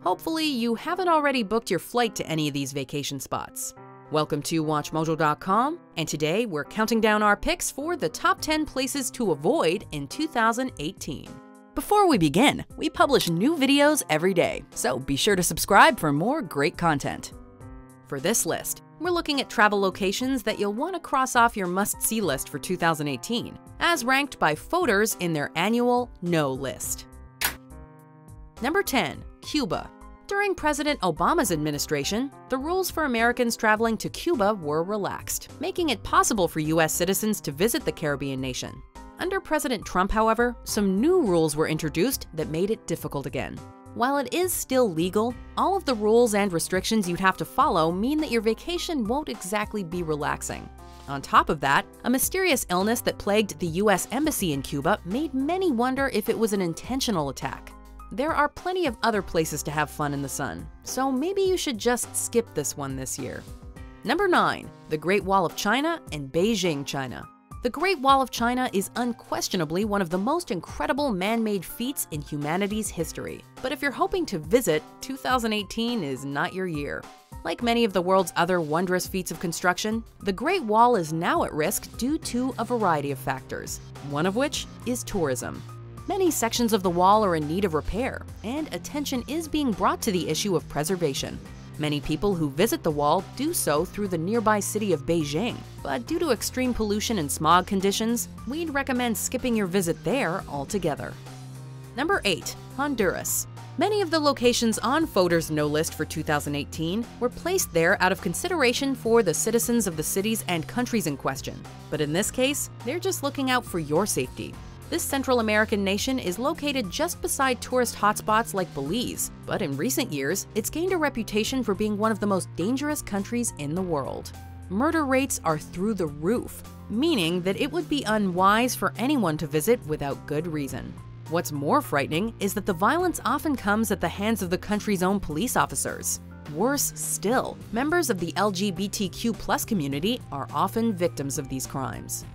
Hopefully, you haven't already booked your flight to any of these vacation spots. Welcome to WatchMojo.com, and today we're counting down our picks for the top 10 places to avoid in 2018. Before we begin, we publish new videos every day, so be sure to subscribe for more great content. For this list, we're looking at travel locations that you'll want to cross off your must-see list for 2018, as ranked by voters in their annual No list. Number 10. Cuba. During President Obama's administration, the rules for Americans traveling to Cuba were relaxed, making it possible for U.S. citizens to visit the Caribbean nation. Under President Trump, however, some new rules were introduced that made it difficult again. While it is still legal, all of the rules and restrictions you'd have to follow mean that your vacation won't exactly be relaxing. On top of that, a mysterious illness that plagued the U.S. Embassy in Cuba made many wonder if it was an intentional attack. There are plenty of other places to have fun in the sun, so maybe you should just skip this one this year. Number 9. The Great Wall of China and Beijing, China. The Great Wall of China is unquestionably one of the most incredible man-made feats in humanity's history. But if you're hoping to visit, 2018 is not your year. Like many of the world's other wondrous feats of construction, the Great Wall is now at risk due to a variety of factors, one of which is tourism. Many sections of the wall are in need of repair, and attention is being brought to the issue of preservation. Many people who visit the wall do so through the nearby city of Beijing, but due to extreme pollution and smog conditions, we'd recommend skipping your visit there altogether. Number 8. Honduras. Many of the locations on voters' No list for 2018 were placed there out of consideration for the citizens of the cities and countries in question. But in this case, they're just looking out for your safety. This Central American nation is located just beside tourist hotspots like Belize, but in recent years, it's gained a reputation for being one of the most dangerous countries in the world. Murder rates are through the roof, meaning that it would be unwise for anyone to visit without good reason. What's more frightening is that the violence often comes at the hands of the country's own police officers. Worse still, members of the LGBTQ+ community are often victims of these crimes.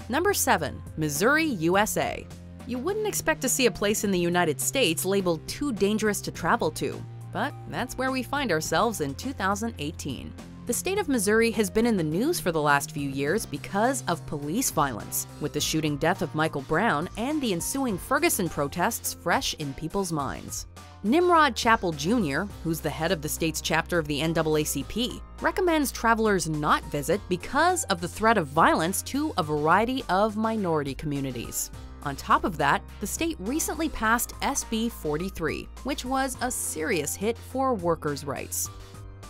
Number 7. Missouri, USA. You wouldn't expect to see a place in the United States labeled too dangerous to travel to, but that's where we find ourselves in 2018. The state of Missouri has been in the news for the last few years because of police violence, with the shooting death of Michael Brown and the ensuing Ferguson protests fresh in people's minds. Nimrod Chappell Jr., who's the head of the state's chapter of the NAACP, recommends travelers not visit because of the threat of violence to a variety of minority communities. On top of that, the state recently passed SB 43, which was a serious hit for workers' rights.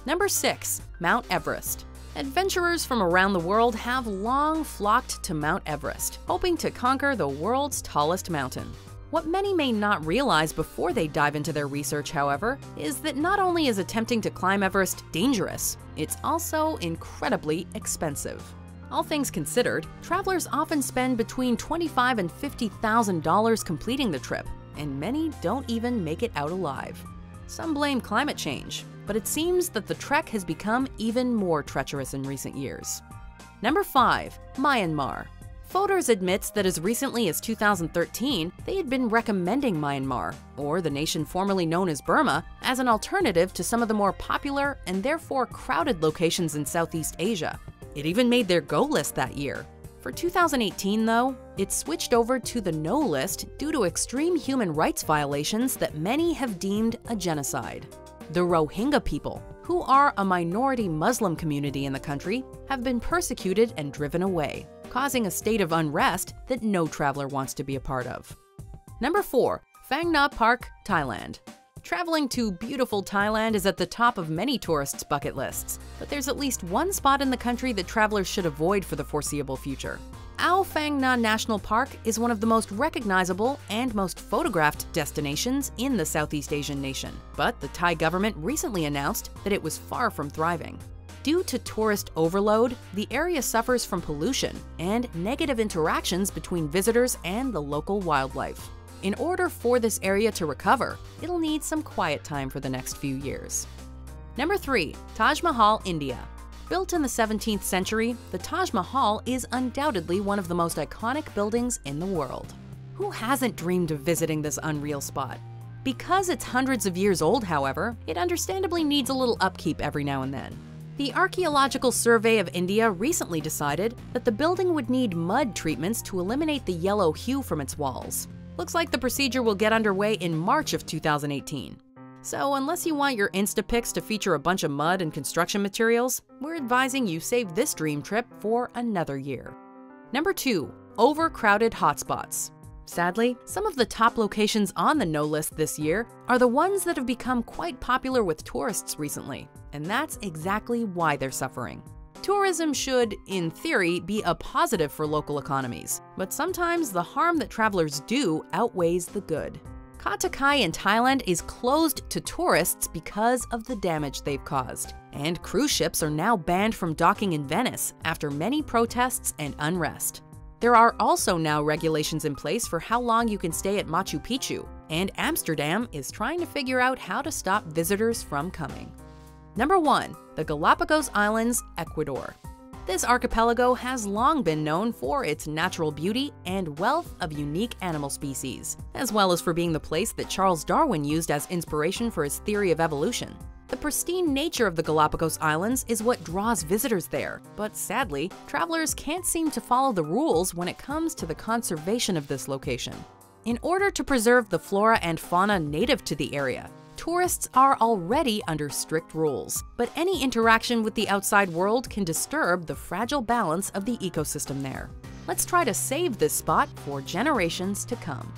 Number 6. Mount Everest. Adventurers from around the world have long flocked to Mount Everest, hoping to conquer the world's tallest mountain. What many may not realize before they dive into their research, however, is that not only is attempting to climb Everest dangerous, it's also incredibly expensive. All things considered, travelers often spend between $25,000 and $50,000 completing the trip, and many don't even make it out alive. Some blame climate change, but it seems that the trek has become even more treacherous in recent years. Number 5. Myanmar. Voters admits that as recently as 2013, they had been recommending Myanmar, or the nation formerly known as Burma, as an alternative to some of the more popular and therefore crowded locations in Southeast Asia. It even made their go list that year. For 2018, though, it switched over to the No list due to extreme human rights violations that many have deemed a genocide. The Rohingya people, who are a minority Muslim community in the country, have been persecuted and driven away, causing a state of unrest that no traveler wants to be a part of. Number 4. Phang Nga Park, Thailand. Traveling to beautiful Thailand is at the top of many tourists' bucket lists, but there's at least one spot in the country that travelers should avoid for the foreseeable future. Ao Phang Nga National Park is one of the most recognizable and most photographed destinations in the Southeast Asian nation, but the Thai government recently announced that it was far from thriving. Due to tourist overload, the area suffers from pollution and negative interactions between visitors and the local wildlife. In order for this area to recover, it'll need some quiet time for the next few years. Number 3. Taj Mahal, India. Built in the 17th century, the Taj Mahal is undoubtedly one of the most iconic buildings in the world. Who hasn't dreamed of visiting this unreal spot? Because it's hundreds of years old, however, it understandably needs a little upkeep every now and then. The Archaeological Survey of India recently decided that the building would need mud treatments to eliminate the yellow hue from its walls. Looks like the procedure will get underway in March of 2018. So unless you want your Instapics to feature a bunch of mud and construction materials, we're advising you save this dream trip for another year. Number 2. Overcrowded Hot Spots. Sadly, some of the top locations on the no list this year are the ones that have become quite popular with tourists recently, and that's exactly why they're suffering. Tourism should, in theory, be a positive for local economies, but sometimes the harm that travelers do outweighs the good. Koh Tao in Thailand is closed to tourists because of the damage they've caused, and cruise ships are now banned from docking in Venice after many protests and unrest. There are also now regulations in place for how long you can stay at Machu Picchu, and Amsterdam is trying to figure out how to stop visitors from coming. Number 1. The Galápagos Islands, Ecuador. This archipelago has long been known for its natural beauty and wealth of unique animal species, as well as for being the place that Charles Darwin used as inspiration for his theory of evolution. The pristine nature of the Galápagos Islands is what draws visitors there, but sadly, travelers can't seem to follow the rules when it comes to the conservation of this location. In order to preserve the flora and fauna native to the area, tourists are already under strict rules, but any interaction with the outside world can disturb the fragile balance of the ecosystem there. Let's try to save this spot for generations to come.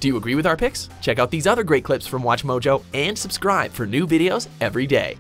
Do you agree with our picks? Check out these other great clips from WatchMojo and subscribe for new videos every day.